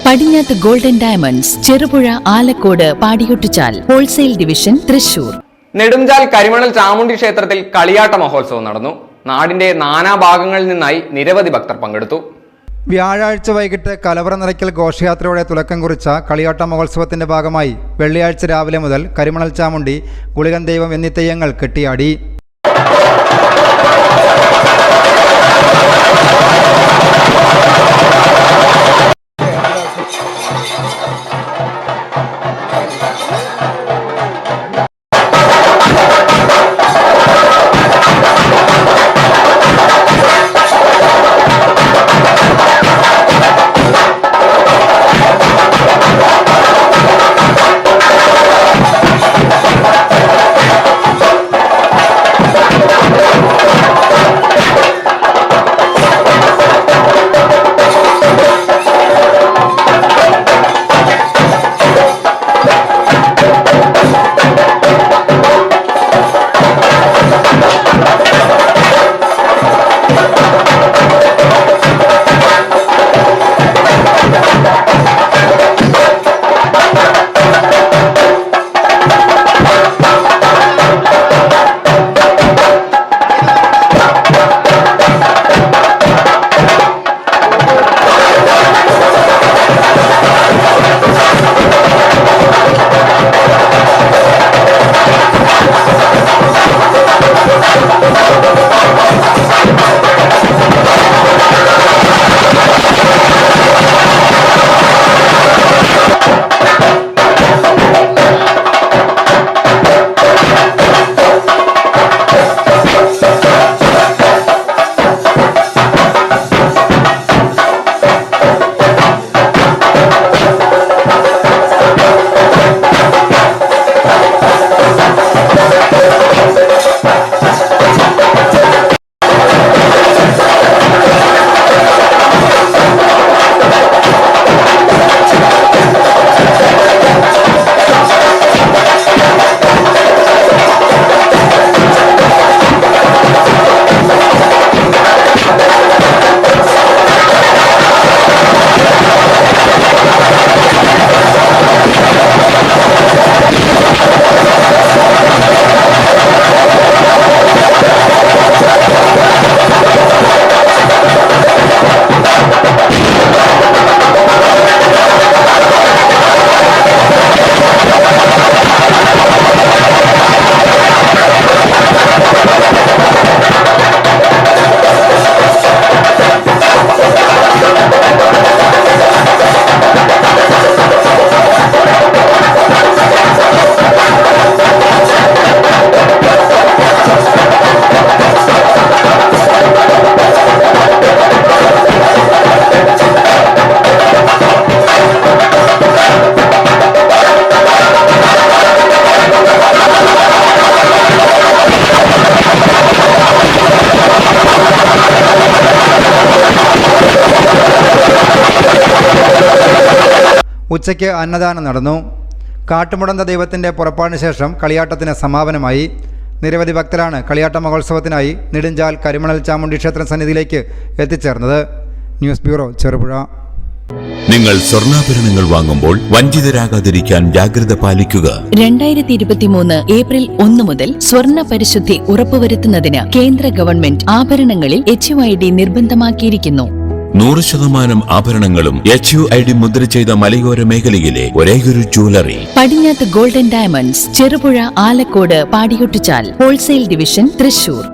പടിഞ്ഞാത്ത് Golden Diamonds, Cherupuzha, Alakode, Padiyottuchal, wholesale division, Thrissur. Nedumchal Karimanal Chamundi ക്ഷേത്രത്തിൽ കളിയാട്ട മഹോത്സവം നടന്നു. നാടിന്റെ നാനാഭാഗങ്ങളിൽ നിന്നായി നിരവധി ഭക്തർ പങ്കെടുത്തു. വ്യാഴാഴ്ച വൈകിട്ട് കലവറ നിറയ്ക്കൽ ഘോഷയാത്രയോടെ തുടക്കം കുറിച്ച കളിയാട്ട മഹോത്സവത്തിന്റെ ഭാഗമായി വെള്ളിയാഴ്ച രാവിലെ മുതൽ കരിമണൽ ചാമുണ്ഡി, ഗുളികൻ ദൈവം എന്നീ തെയ്യങ്ങൾ കെട്ടിയാടി. ഉച്ചയ്ക്ക് അന്നദാനം നടന്നു. കാട്ടുമുടന്ത ദൈവത്തിൻ്റെ പുറപ്പാടിന് ശേഷം കളിയാട്ടത്തിന് സമാപനമായി. നിരവധി ഭക്തരാണ് കളിയാട്ട മഹോത്സവത്തിനായി നെടുഞ്ചാൽ കരിമണൽ ചാമുണ്ഡി ക്ഷേത്ര സന്നിധിയിലേക്ക് എത്തിച്ചേർന്നത്. News bureau, Cherupuzha. നിങ്ങൾ സ്വർണ്ണാഭരണങ്ങൾ വാങ്ങുമ്പോൾ വഞ്ചിതരാകാതിരിക്കാൻ ജാഗ്രത പാലിക്കുക. 2023 ഏപ്രിൽ 1 മുതൽ സ്വർണ്ണ പരിശുദ്ധി ഉറപ്പുവരുത്തുന്നതിന് കേന്ദ്ര ഗവൺമെന്റ് ആഭരണങ്ങളിൽ HUID നിർബന്ധമാക്കിയിരിക്കുന്നു. 100% ആഭരണങ്ങളും HUID മുദ്ര ചെയ്ത മലയോര മേഖലയിലെ ഒരേയൊരു jewellery. Padinjath Golden Diamonds, Cherupuzha, Alakode, Padiyottuchal, wholesale division, Thrissur.